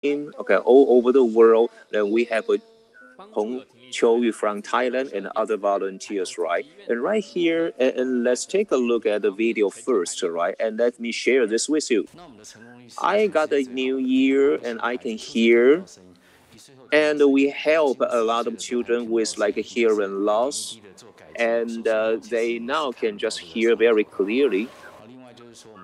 Okay, all over the world. Then we have a Hong Chou from Thailand and other volunteers, right? And right here, and let's take a look at the video first, right? And let me share this with you. I got a new year and I can hear, and we help a lot of children with like a hearing loss, and they now can just hear very clearly.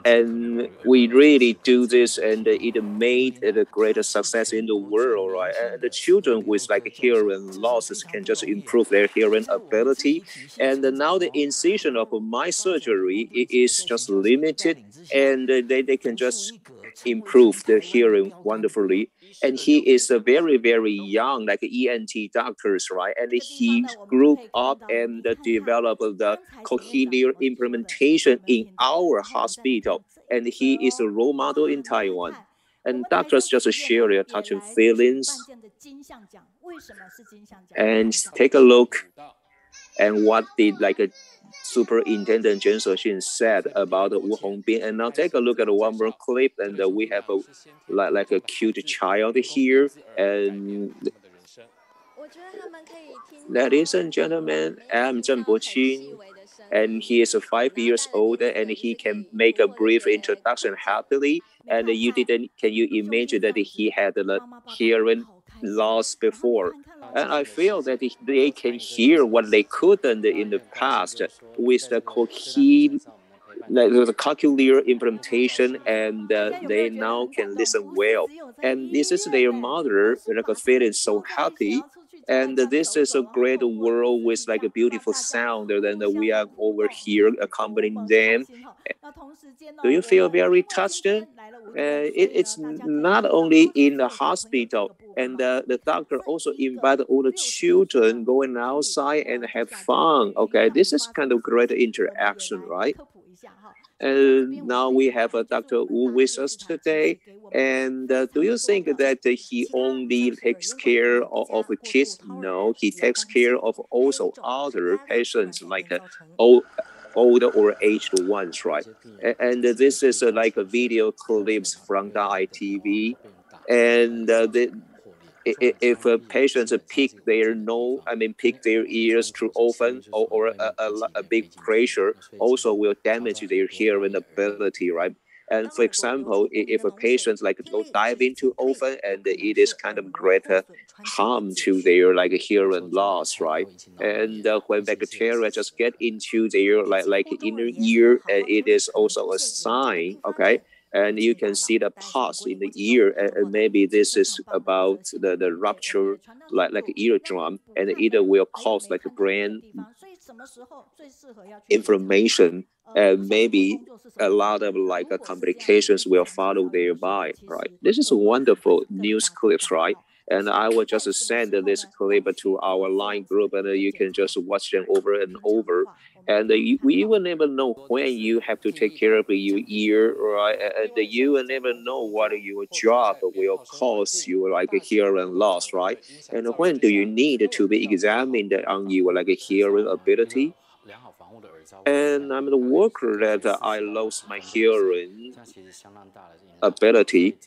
And we really do this, and it made it a greater success in the world, right? And the children with like hearing losses can just improve their hearing ability. And now the incision of my surgery is just limited, and they can just improve the hearing wonderfully. And he is a very, very young, like ENT doctors, right? And he grew up and developed the cochlear implementation in our hospital. And he is a role model in Taiwan. And doctors just share their touching feelings and take a look and what did like a Superintendent Jen Shexin said about Wu Hongbin. And now take a look at one more clip, and we have a like a cute child here. And ladies and gentlemen, I'm Zheng Boqing, and he is 5 years old, and he can make a brief introduction happily. And you didn't, can you imagine that he had the hearing loss before? And I feel that they can hear what they couldn't in the past with the cochlear implementation, and they now can listen well. And this is their mother, like feeling so happy. And this is a great world with like a beautiful sound. And we are over here accompanying them. Do you feel very touched? It's not only in the hospital, and the doctor also invite all the children going outside and have fun. Okay, this is kind of great interaction, right? And now we have Dr. Wu with us today. And do you think that he only takes care of kids? No, he takes care of also other patients like older or aged ones, right? And this is like a video clips from the ITV. And if patients pick their ears too often, or a big pressure, also will damage their hearing ability, right? And for example, if a patient like go diving too often, and it is kind of greater harm to their like hearing loss, right? And when bacteria just get into their like inner ear, it is also a sign, okay? And you can see the pus in the ear, and maybe this is about the rupture, like eardrum, and it will cause like a brain inflammation, and maybe a lot of like complications will follow thereby, right? This is a wonderful news clips, right? And I will just send this clip to our line group, and you can just watch them over and over. And we will never know when you have to take care of your ear, right? And you will never know what your job will cause you like a hearing loss, right? And when do you need to be examined on your like a hearing ability? And I'm the worker that I lost my hearing ability,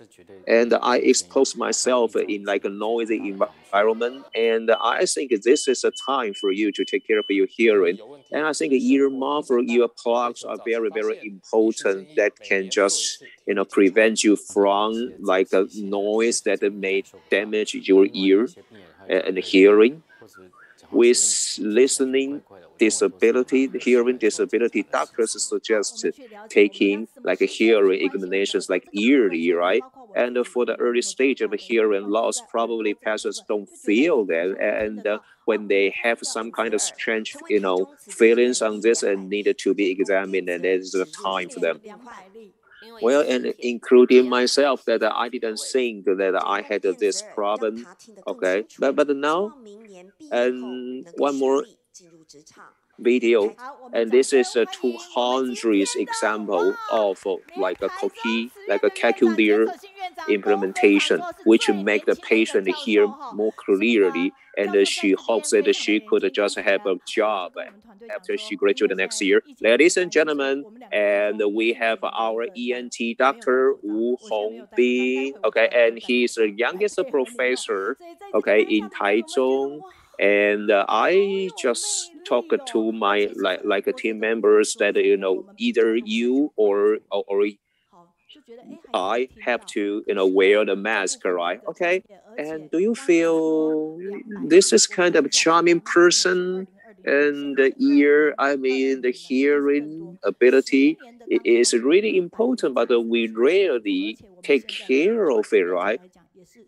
and I expose myself in like a noisy environment. And I think this is a time for you to take care of your hearing. And I think ear muff or ear plugs are very, very important that can just prevent you from like a noise that may damage your ear and hearing. With listening disability, hearing disability, doctors suggest taking like a hearing examinations like yearly, right? And for the early stage of hearing loss, probably patients don't feel that, and when they have some kind of strange, feelings on this and needed to be examined, and there's a time for them. Well, and including myself, that I didn't think that I had this problem. Okay, but now, and one more video, and this is a 200th example of like a cookie, like a calculator implementation, which make the patient hear more clearly, and she hopes that she could just have a job after she graduated next year. Ladies and gentlemen, and we have our ENT doctor Wu Hongbin, okay, and he's the youngest professor, okay, in Taichung. And I just talk to my like team members that either you or I have to wear the mask, right? Okay. And do you feel this is kind of charming person? And the ear, I mean, the hearing ability is really important, but we rarely take care of it, right?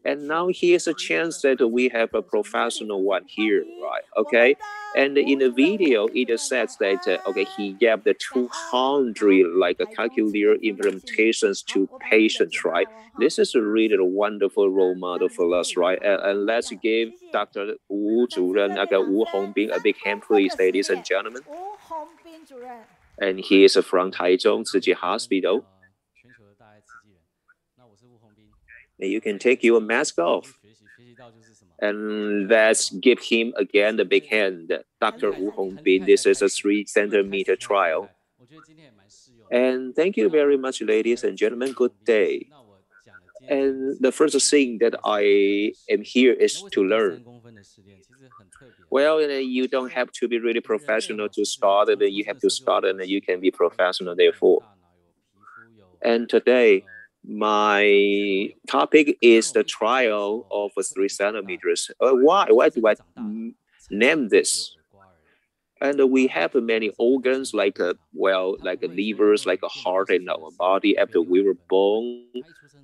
And now here's a chance that we have a professional one here, right? Okay. And in the video, it says that, okay, he gave the 200 like a calculator implementations to patients, right? This is a really wonderful role model for us, right? And let's give Dr. Wu 主任, Wu Hongbin, a big hand, please, ladies and gentlemen. And he is from Taichung Tzu Hospital. And you can take your mask off. And let's give him again the big hand. Dr. Wu Hongbin, this is a 3 centimeter trial. And thank you very much, ladies and gentlemen. Good day. And the first thing that I am here is to learn. Well, you don't have to be really professional to start, and you have to start, and you can be professional therefore. And today, my topic is the trial of 3 centimeters. Why do I name this? And we have many organs like like livers, like a heart in our body after we were born.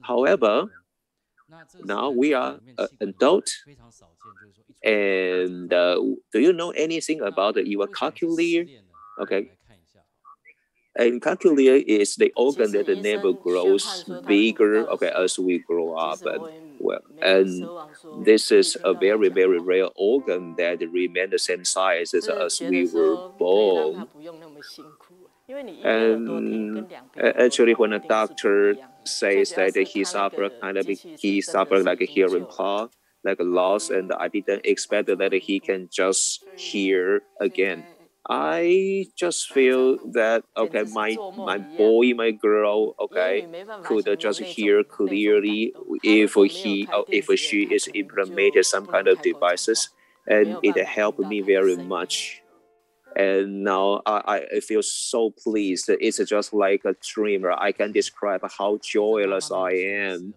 However, now we are adult. And do you know anything about your calculator? Okay. And calculator is the organ that never grows bigger, okay, as we grow up. And this is a very, very rare organ that remains the same size as we were born. And actually, when a doctor says that he suffered like a hearing loss, like a loss, and I didn't expect that he can just hear again. I just feel that okay, my boy, my girl, okay, could just hear clearly if she is implemented some kind of devices, and it helped me very much. And now I feel so pleased. It's just like a dream. I can describe how joyous I am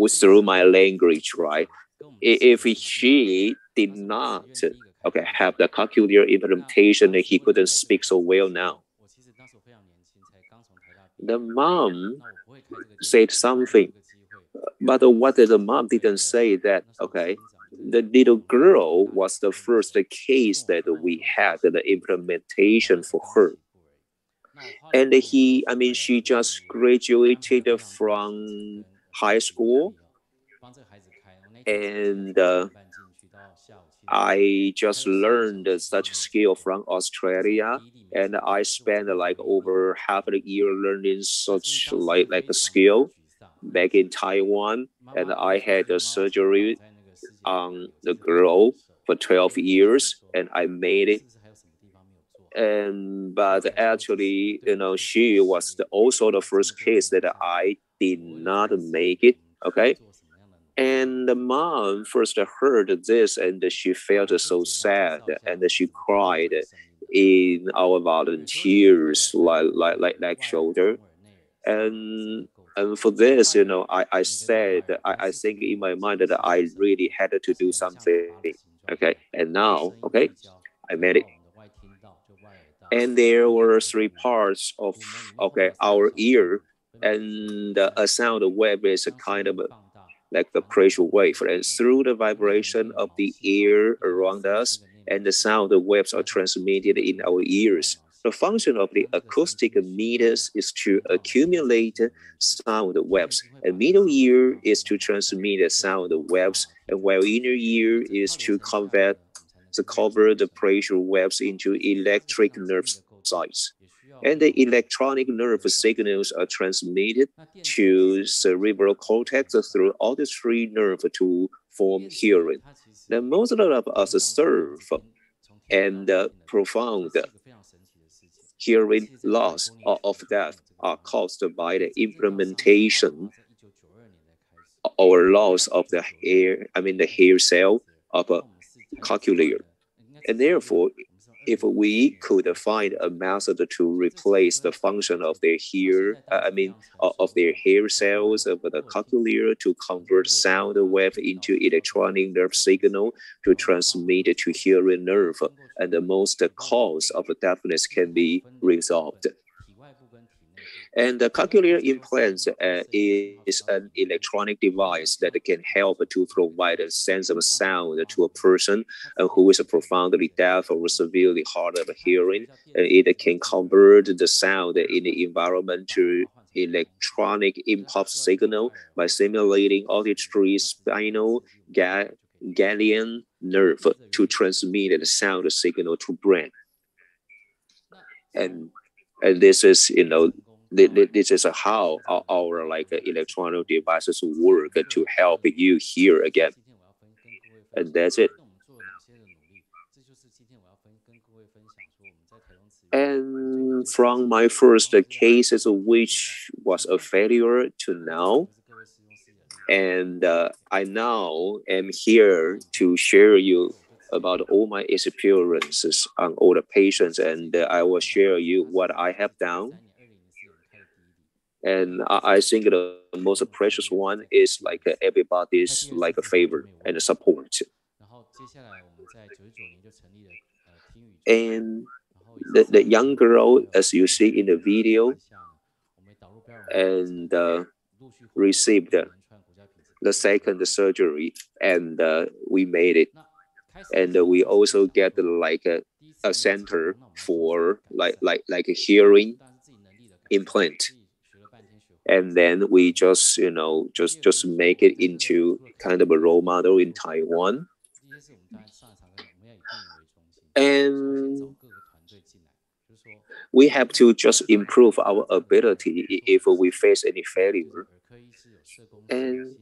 through my language, right? If she did not have the calculator implementation, he couldn't speak so well now. The mom said something, but what the mom didn't say that, okay, the little girl was the first case that we had the implementation for her. And she just graduated from high school. And I just learned such skill from Australia, and I spent like over half a year learning such like a skill back in Taiwan, and I had a surgery on the girl for 12 years, and I made it. But actually, she was also the first case that I did not make it. Okay. And the mom first heard this, and she felt so sad, and she cried in our volunteers like shoulder. And for this, I said, I think in my mind that I really had to do something. Okay, and now, okay, I made it. And there were 3 parts of our ear, and a sound wave is a kind of like the pressure wave, and through the vibration of the air around us, and the sound waves are transmitted in our ears. The function of the acoustic meters is to accumulate sound waves, and middle ear is to transmit sound waves, and while inner ear is to convert cover the pressure waves into electric nerve sites. And the electronic nerve signals are transmitted to cerebral cortex through auditory nerve to form hearing. Now, most of us serve and profound hearing loss or of death are caused by the implementation or loss of the hair cell of a cochlear. And therefore, if we could find a method to replace the function of their of their hair cells of the cochlear to convert sound wave into electronic nerve signal to transmit to hearing nerve, and the most cause of deafness can be resolved. And the cochlear implant is an electronic device that can help to provide a sense of sound to a person who is profoundly deaf or severely hard of hearing. It can convert the sound in the environment to electronic impulse signal by simulating auditory spinal ganglion nerve to transmit the sound signal to brain. And this is, this is how our like electronic devices work to help you hear again. And that's it. And from my first cases, which was a failure to now, and I now am here to share you about all my experiences on all the patients, and I will share you what I have done. And I think the most precious one is like everybody's like a favor and support. And the young girl, as you see in the video, and received the second surgery, and we made it. And we also get like a center for like a hearing implant. And then we just just make it into kind of a role model in Taiwan. And we have to just improve our ability if we face any failure. And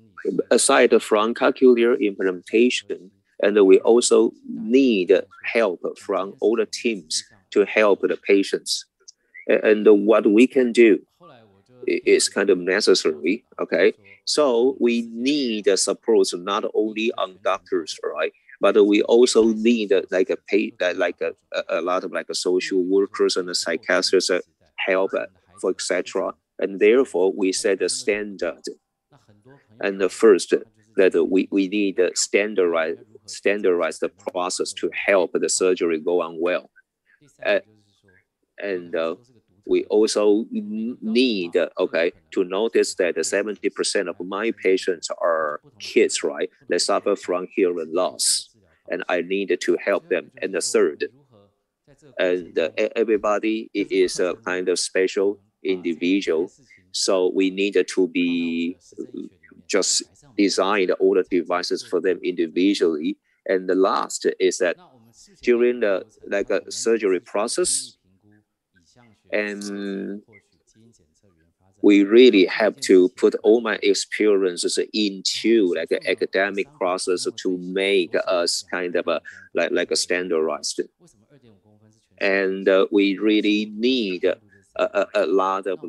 aside from cochlear implementation, and we also need help from all the teams to help the patients. And what we can do is kind of necessary, okay? So we need support not only on doctors, right? But we also need like a lot of like social workers and psychiatrists help, for etc. And therefore we set a standard. And the first that we need a standardized process to help the surgery go on well. And we also need, to notice that 70% of my patients are kids, right? They suffer from hearing loss, and I need to help them. And the third, and everybody is a kind of special individual, so we need to be just design all the devices for them individually. And the last is that during the surgery process, and we really have to put all my experiences into like an academic process to make us kind of a standardized. And we really need a lot of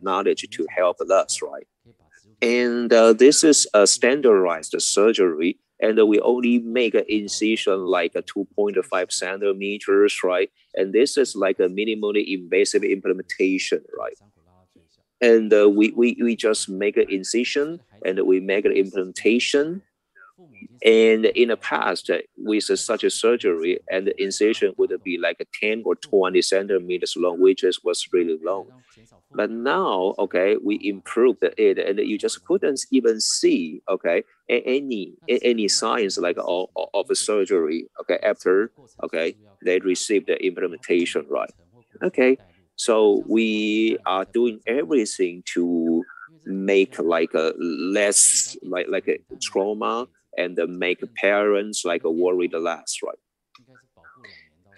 knowledge to help us, right? And this is a standardized surgery, and we only make an incision like a 2.5 centimeters, right? And this is like a minimally invasive implementation, right? And we just make an incision and we make an implantation. And in the past, with such a surgery, and the incision would be like a 10 or 20 centimeters long, which was really long. But now, we improved it, and you just couldn't even see, any signs like of a surgery, after, they received the implementation, right? So we are doing everything to make like a less like a trauma and make parents like worried less, right?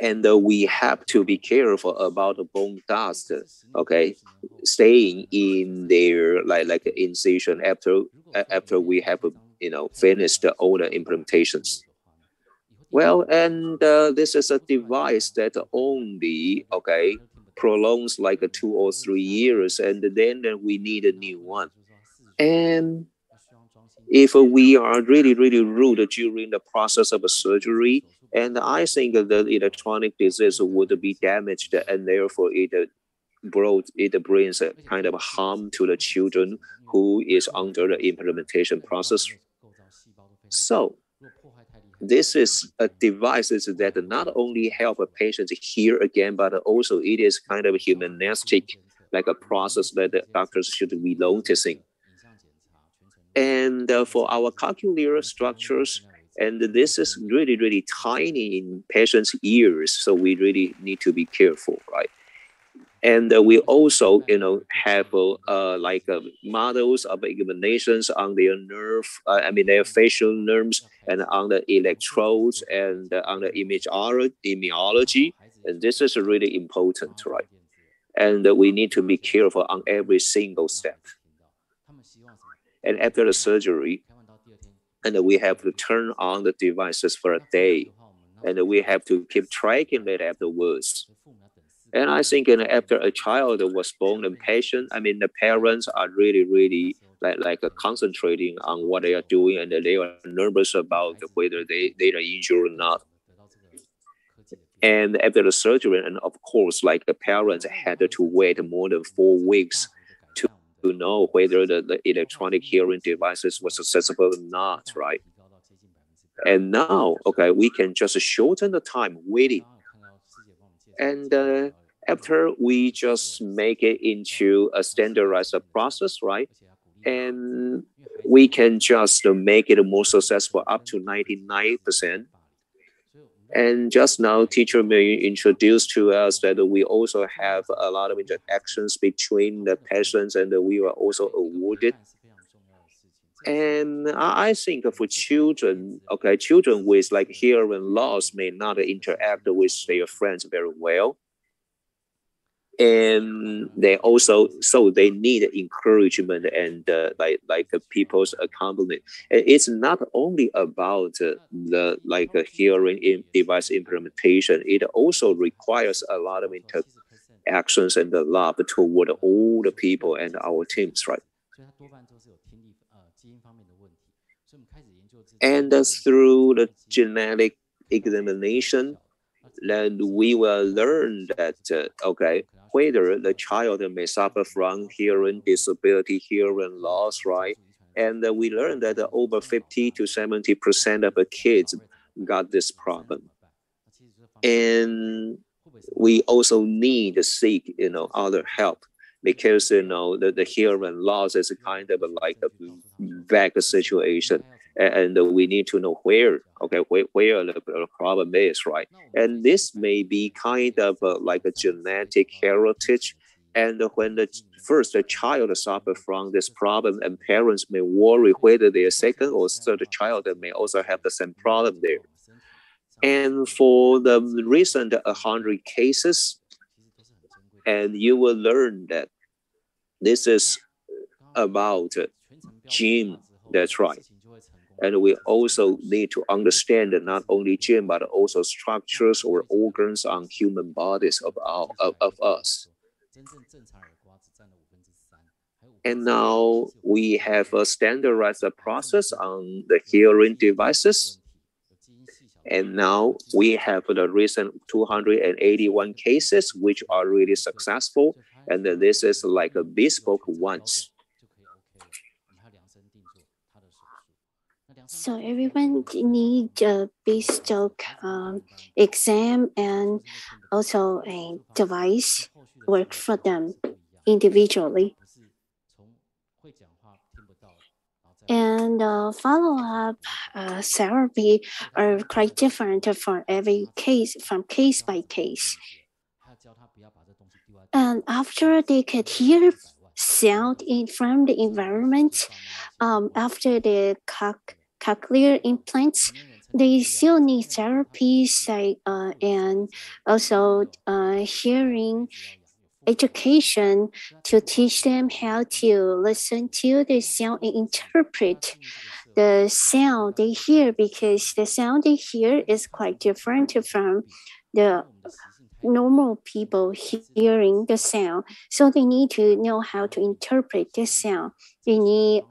And we have to be careful about the bone dust, okay, staying in their like incision after we have finished all the implementations. Well, and this is a device that only prolongs like 2 or 3 years, and then we need a new one. And if we are really rude during the process of a surgery, and I think the electronic disease would be damaged, and therefore it brings a kind of harm to the children who is under the implementation process. So this is a device that not only help a patient hear again, but also it is kind of humanistic, like a process that the doctors should be noticing. And for our cochlear structures, and this is really tiny in patients' ears, so we really need to be careful, right? And we also, have models of examinations on their their facial nerves and on the electrodes and on the immunology. And this is really important, right? And we need to be careful on every single step. And after the surgery, and we have to turn on the devices for a day, and we have to keep tracking it afterwards. And I think after a child was born, the parents are really concentrating on what they are doing, and they are nervous about whether they are injured or not. And after the surgery, and of course, like the parents had to wait more than 4 weeks to know whether the electronic hearing devices were successful or not, right? And now, we can just shorten the time waiting. And after we just make it into a standardized process, right? And we can just make it more successful up to 99%. And just now, teacher may introduce to us that we also have a lot of interactions between the patients, and we were also awarded. And I think for children, children with like hearing loss may not interact with their friends very well. And they also, so they need encouragement and people's accompaniment. It's not only about the hearing device implementation. It also requires a lot of interactions and the love toward all the people and our teams, right? And through the genetic examination, then we will learn that whether the child may suffer from hearing disability, hearing loss, right? And we learned that over 50 to 70% of the kids got this problem. And we also need to seek, other help, because, the hearing loss is kind of like a vague situation. And we need to know where the problem is, right? And this may be kind of like a genetic heritage. And when the child suffers from this problem, and parents may worry whether their second or third child may also have the same problem there. And for the recent 100 cases, and you will learn that this is about gene. That's right. And we also need to understand that not only gene, but also structures or organs on human bodies of us. And now we have a standardized process on the hearing devices. And now we have the recent 281 cases, which are really successful. And this is like a bespoke ones. So everyone needs a bespoke exam and also a device work for them individually. And follow-up therapy are quite different for every case, from case by case. And after they could hear sound from the environment, after the cochlear implants, they still need therapies and also hearing education to teach them how to listen to the sound and interpret the sound they hear, because the sound they hear is quite different from the normal people hearing the sound. So they need to know how to interpret the sound. They need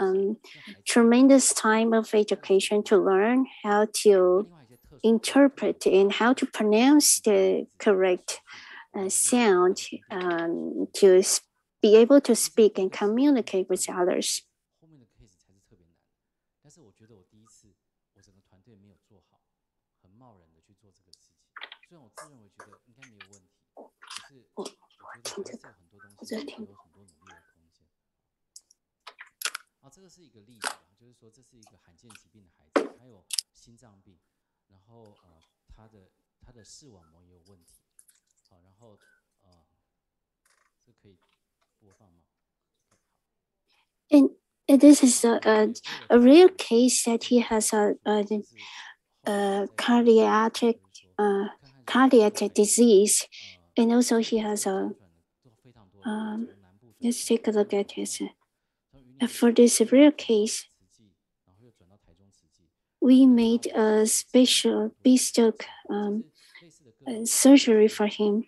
tremendous time of education to learn how to interpret and how to pronounce the correct sound to be able to speak and communicate with others. And this is a real case that he has a cardiac disease, and also he has a let's take a look at his for this rare case. We made a special bespoke surgery for him,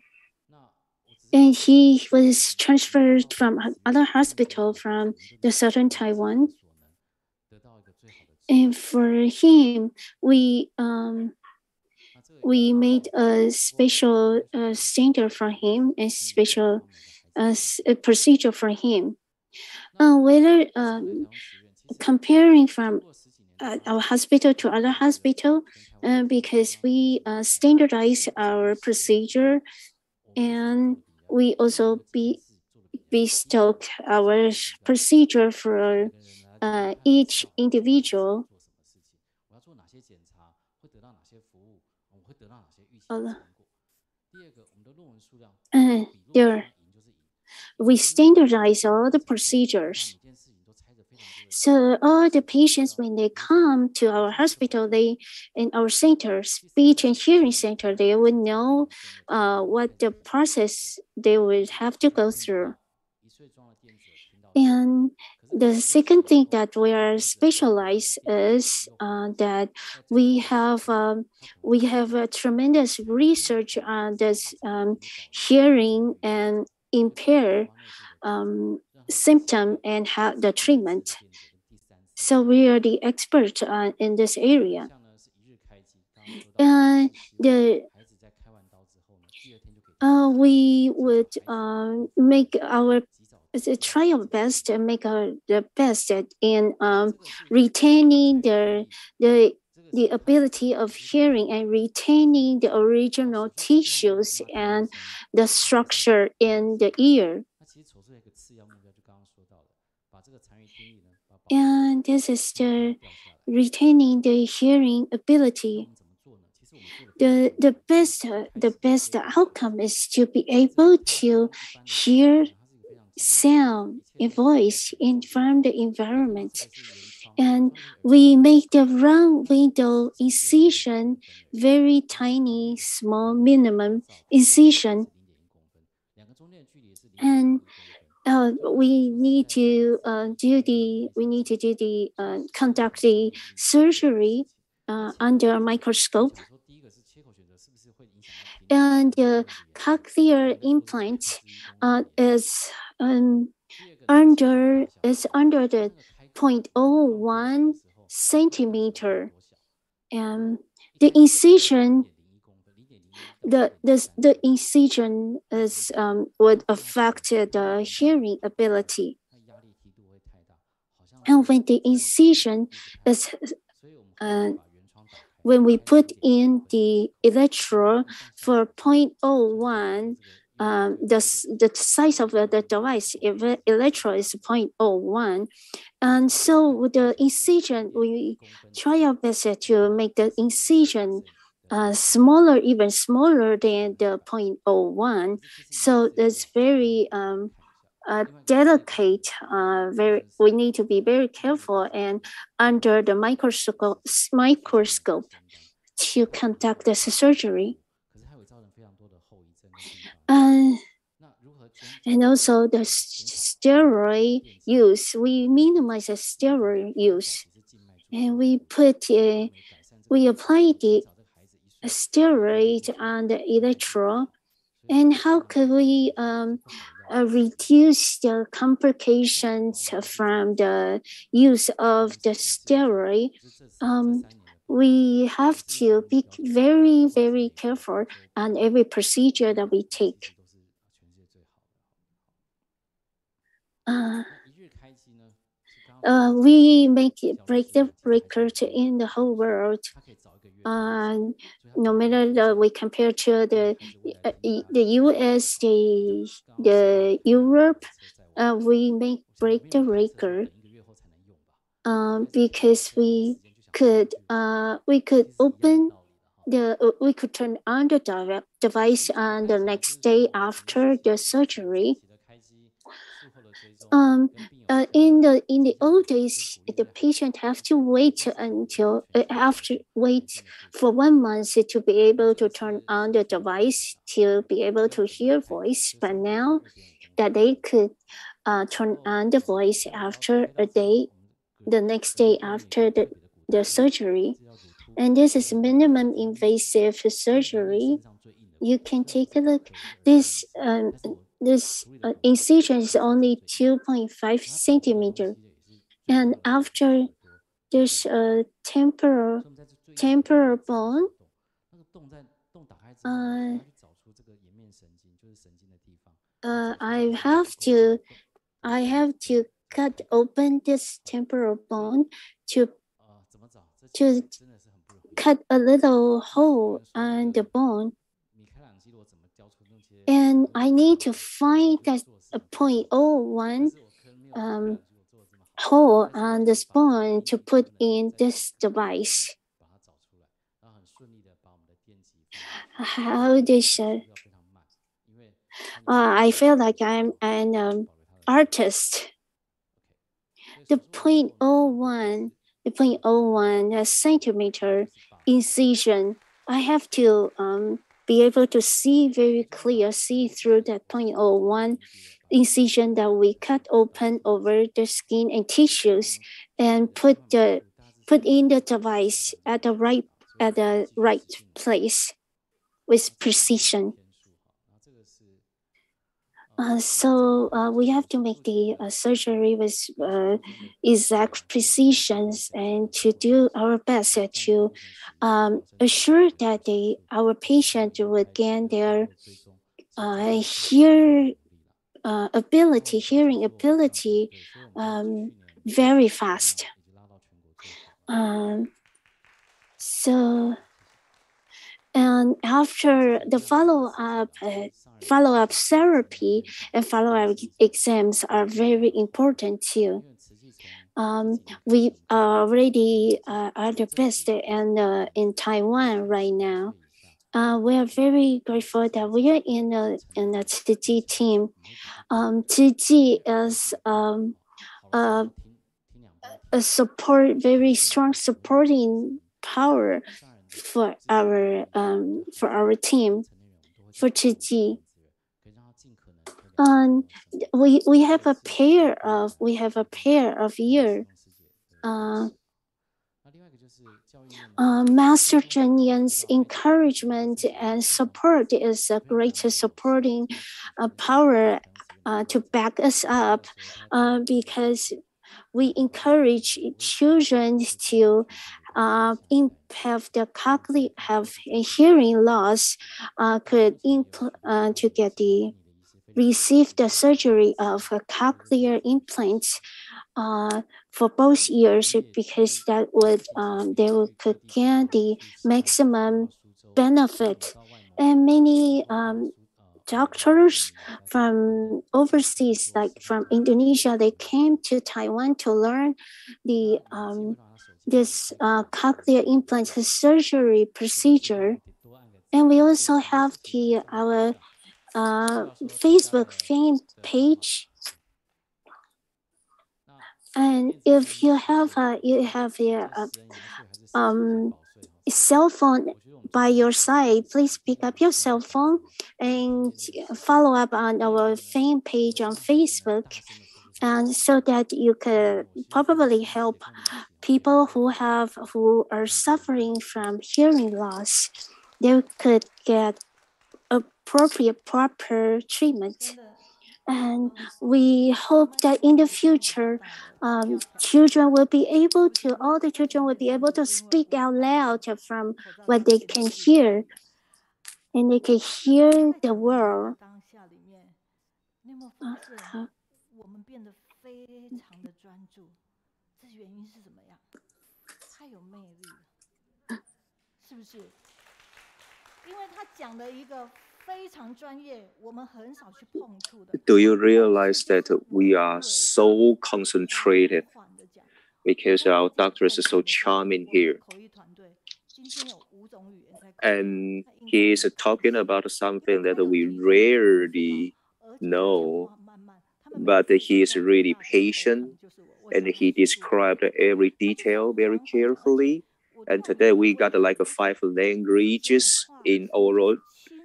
and he was transferred from other hospital from the southern Taiwan. And for him, we made a special standard for him, a special a procedure for him. Whether comparing from our hospital to other hospital, because we standardize our procedure, and we also bestow our procedure for each individual. There, we standardize all the procedures. So all the patients, when they come to our hospital, they in our center, speech and hearing center, they would know what the process they would have to go through. And the second thing that we are specialized is that we have a tremendous research on this hearing and impair symptom and how the treatment. So we are the expert in this area. We would make our try our best and make the best in retaining the ability of hearing and retaining the original tissues and the structure in the ear. And this is the retaining the hearing ability. The best outcome is to be able to hear sound and voice from the environment. And we make the round window incision very tiny, small, minimum incision. And we need to conduct the surgery under a microscope. And the cochlear implant is under the 0.01 centimeter, and the incision is would affect the hearing ability. And when the incision is when we put in the electrode for 0.01, the size of the device electrode is 0.01, and so with the incision, we try our best to make the incision smaller, even smaller than the 0.01. So it's very delicate. We need to be very careful and under the microscope to conduct the surgery. Uh, and also the steroid use. We minimize the steroid use, and we apply the steroid on the electrode. And how could we reduce the complications from the use of the steroid? We have to be very, very careful on every procedure that we take. We break the record in the whole world. No matter we compare to the US, the Europe, we break the record because we could open we could turn on the device on the next day after the surgery. In the old days, the patient have to wait until wait for 1 month to be able to turn on the device to be able to hear voice. But now that they could turn on the voice after a day, the next day after the surgery, and this is minimum invasive surgery. You can take a look. This incision is only 2.5 centimeter, and after there's a temporal bone. I have to cut open this temporal bone to cut a little hole on the bone, and I need to find that a 0.01 hole on the bone to put in this device. How this I feel like I'm an artist. The 0.01 centimeter incision, I have to be able to see very clear, see through that 0.01 incision that we cut open over the skin and tissues, and put in the device at the right place with precision. So we have to make the surgery with exact precisions and to do our best to assure that our patient would gain their hearing ability very fast. So, and after the follow-up therapy and follow-up exams are very important too. We already are the best in Taiwan right now. We are very grateful that we are in the TG team. TG is a very strong supporting power for our team, for TG. We have a pair of year. Master Chen Yan's encouragement and support is a greatest supporting power to back us up, because we encourage children to have a hearing loss, could to receive the surgery of cochlear implants for both ears, because that would could gain the maximum benefit. And many doctors from overseas, like from Indonesia, they came to Taiwan to learn this cochlear implant surgery procedure. And we also have our Facebook fan page And if you have a cell phone by your side, please pick up your cell phone and follow up on our fan page on Facebook, and so that you could probably help people who are suffering from hearing loss. They could get appropriate proper treatment. And we hope that in the future, children will be able to, all the children will be able to speak out loud from what they can hear, and they can hear the world. Okay. 我们变得非常的专注，这原因是怎么样？太有魅力了，是不是？因为他讲了一个非常专业，我们很少去碰触的。Do you realize that we are so concentrated because our doctors are so charming here? And he is talking about something that we rarely know, but he is really patient, and he described every detail very carefully. And today we got like 5 languages in oral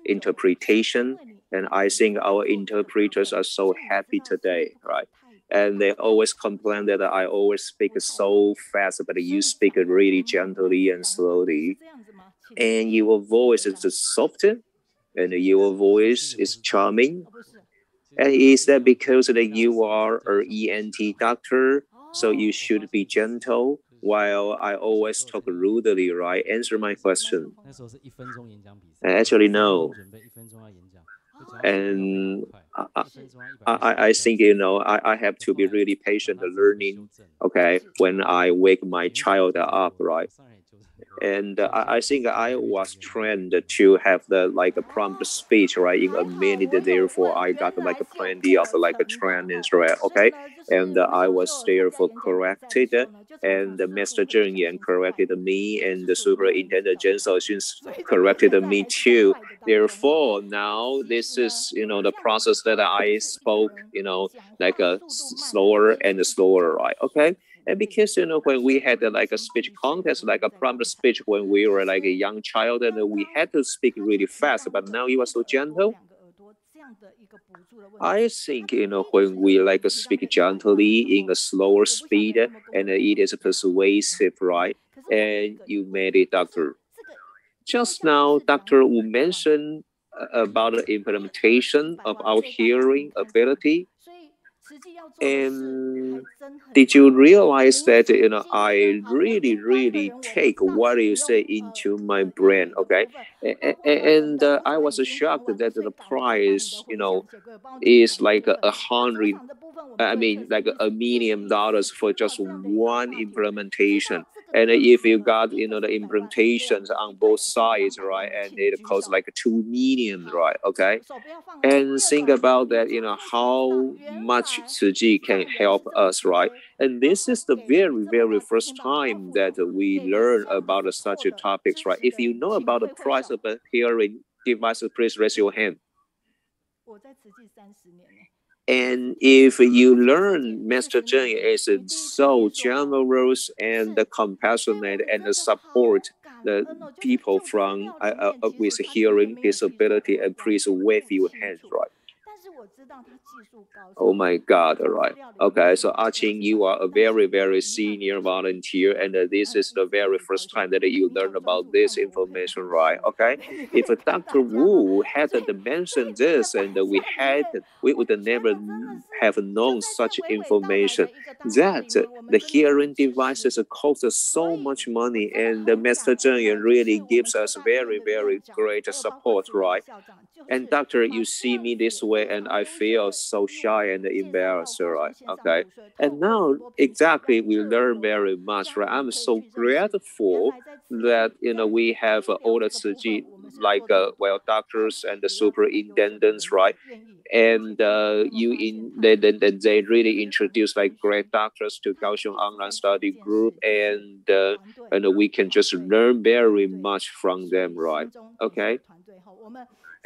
interpretation, and I think our interpreters are so happy today, right? And they always complain that I always speak so fast, but you speak really gently and slowly. And your voice is softer, and your voice is charming. And is that because that you are an ENT doctor, so you should be gentle, while I always talk rudely, right? Answer my question. Actually, no. And I think, I have to be really patient learning, okay, when I wake my child up, right? And I think I was trained to have the like a prompt speech, right, in a minute. Therefore, I got like plenty of like a training, right? Okay, and I was therefore corrected, and Master Zheng Yan corrected me, and the Superintendent Zheng Xiaoxun corrected me too. Therefore, now this is the process that I spoke, like a slower and slower, right? Okay. And because when we had like a speech contest, like a prompt speech when we were like a young child, and we had to speak really fast, but now you are so gentle. I think when we like speak gently in a slower speed, and it is persuasive, right? And you made it, Doctor. Just now, Doctor Wu mentioned about the implementation of our hearing ability. And did you realize that I really take what you say into my brain, okay? And I was shocked that the price is like 100, I mean like $1 million for just one implementation. And if you got the implementations on both sides, right, and it costs like 2 million, right? Okay. And think about that, how much Tzu Chi can help us, right? And this is the very first time that we learn about such topics, right? If you know about the price of a hearing device, please raise your hand. And if you learn Master Zheng is so generous and compassionate and support the people from with hearing disability, and please wave your hands, right? Oh my God, right. Okay, so Qing, you are a very senior volunteer, and this is the very first time that you learn about this information, right? Okay, if Dr. Wu hadn't mentioned this, and we would never have known such information, that the hearing devices cost so much money, and Master Zheng really gives us very great support, right? And doctor, you see me this way, and I feel so shy and embarrassed, right? Okay. And now, exactly, we learn very much, right? I'm so grateful that we have all the Tzu Chi, like doctors and the superintendents, right? And they really introduce like great doctors to Kaohsiung Online Study Group, and we can just learn very much from them, right? Okay.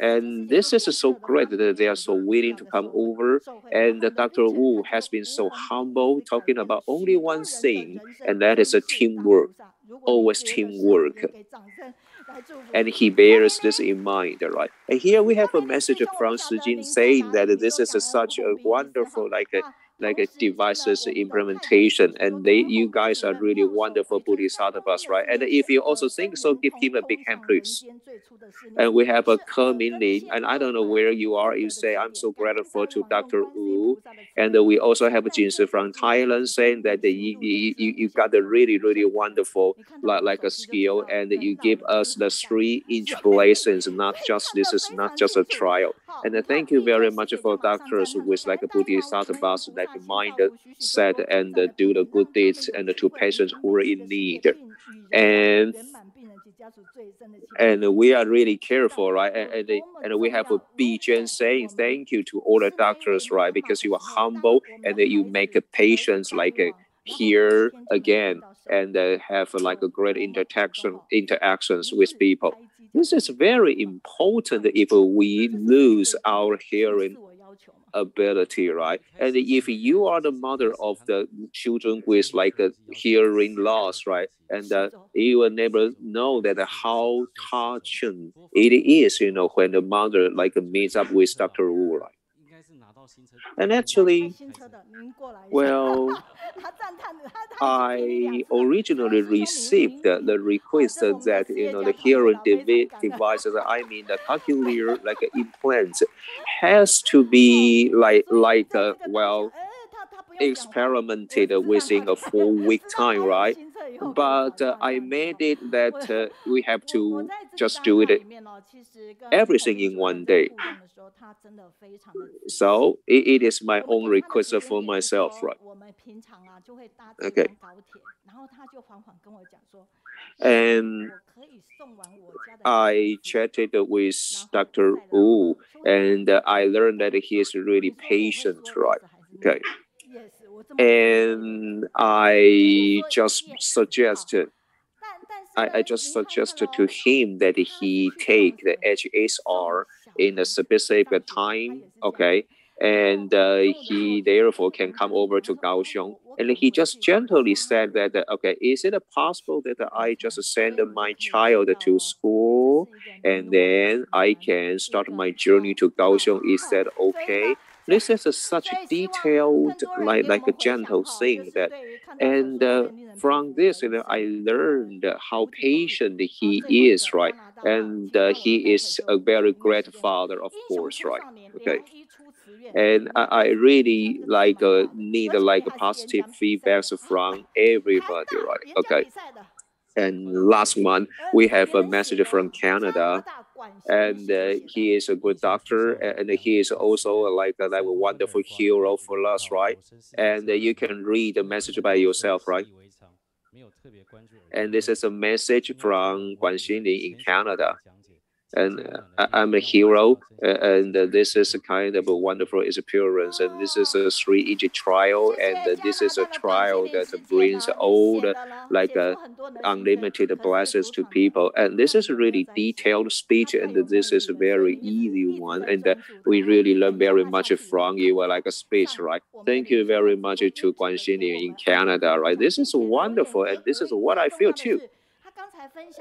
And this is so great that they are so willing to come over. And Dr. Wu has been so humble, talking about only one thing, and that is a teamwork, always teamwork. And he bears this in mind, right? And here we have a message from Shijin saying that this is such a wonderful, like a devices implementation, and you guys are really wonderful bodhisattvas, right? And if you also think so, give him a big hand, please. And we have a Ke and I don't know where you are. You say, I'm so grateful to Dr. Wu. And we also have Jinsi from Thailand saying that you got a really, really wonderful like a skill, and you give us the 3-inch lessons, not just, this is not just a trial. And thank you very much for doctors with like a bodhisattvas, like mindset and do the good deeds and to patients who are in need. And we are really careful, right? And we have a Bijan saying thank you to all the doctors, right? Because you are humble and you make patients like here again and have like a great interactions with people. This is very important if we lose our hearing ability, right? And if you are the mother of the children with like a hearing loss, right? And you will never know that how touching it is, when the mother like meets up with Dr. Wu, right? And actually, well, I originally received the request that the hearing devices, I mean the cochlear like implants, has to be experimented within a 4-week time, right? But I made it that we have to just do it everything in one day. So it is my own request for myself, right? Okay. And I chatted with Dr. Wu, and I learned that he is really patient, right? Okay. And I just suggested to him that he take the HSR in a specific time, okay? And he therefore can come over to Kaohsiung. And he just gently said that, okay, is it possible that I just send my child to school and then I can start my journey to Kaohsiung? Is that okay? This is such a detailed, like a gentle thing that, and from this, I learned how patient he is, right? And he is a very great father, of course, right? Okay. And I really need like positive feedbacks from everybody, right? Okay. And last month we have a message from Canada, and he is a good doctor, and he is also like a wonderful hero for us, right? And you can read the message by yourself, right? And this is a message from Guanxinli in Canada. And I'm a hero, and this is a kind of a wonderful experience. And this is a 3-inch trial, and this is a trial that brings all the unlimited blessings to people. And this is a really detailed speech, and this is a very easy one. And we really learn very much from you, like a speech, right? Thank you very much to Guanxinli in Canada, right? This is wonderful, and this is what I feel too.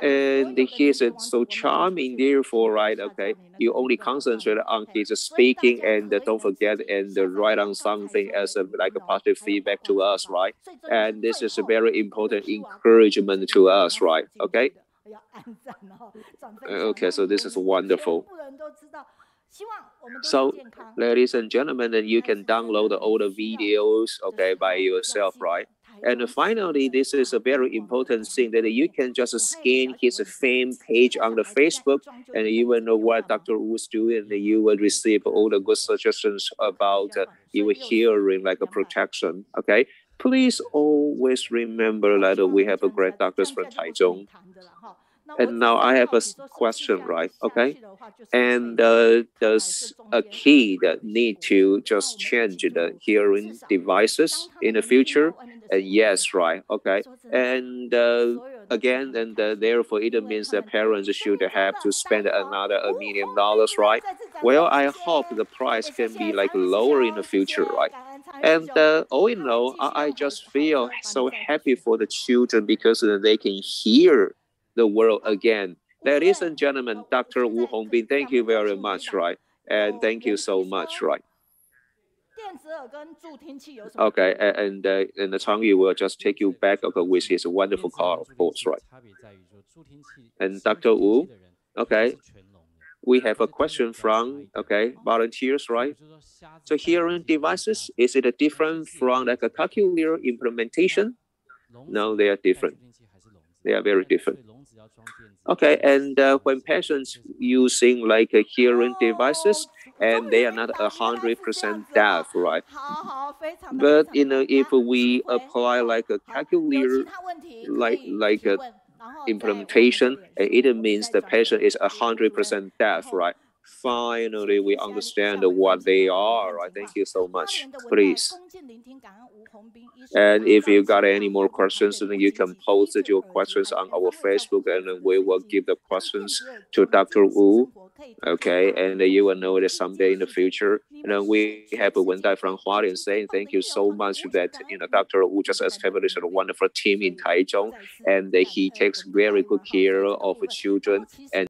And he is so charming, therefore, right? Okay, you only concentrate on his speaking, and don't forget and write on something as like a positive feedback to us, right? And this is a very important encouragement to us, right? Okay. Okay, so this is wonderful. So, ladies and gentlemen, then you can download all the videos, okay, by yourself, right? And finally, this is a very important thing that you can just scan his fan page on the Facebook, and you will know what Dr. Wu's doing, and you will receive all the good suggestions about your hearing like a protection. Okay, please always remember that we have a great doctors from Taichung. And now I have a question, right? Okay. And does a kid need to just change the hearing devices in the future? Yes, right. Okay. And again, and therefore it means the parents should have to spend another $1 million, right? Well, I hope the price can be like lower in the future, right? And all in all, I just feel so happy for the children because they can hear the world again. Ladies and gentlemen, Dr. Wu Hongbin, thank you very much, right? And thank you so much, right? Okay, and the Changyu will just take you back with his wonderful car, of course, right? And Dr. Wu, okay, we have a question from, okay, volunteers, right? So hearing devices, is it different from like a calculator implementation? No, they are different. They are very different. Okay, and when patients using like hearing devices, and they are not 100% deaf, right? But if we apply like a calculator, like a implementation, it means the patient is 100% deaf, right? Finally, we understand what they are. Right? Thank you so much. Please. And if you got any more questions, then you can post your questions on our Facebook, and we will give the questions to Dr. Wu. Okay, and you will know that someday in the future. And we have Wendai from Hualien saying thank you so much that Dr. Wu just established a wonderful team in Taichung, and he takes very good care of children and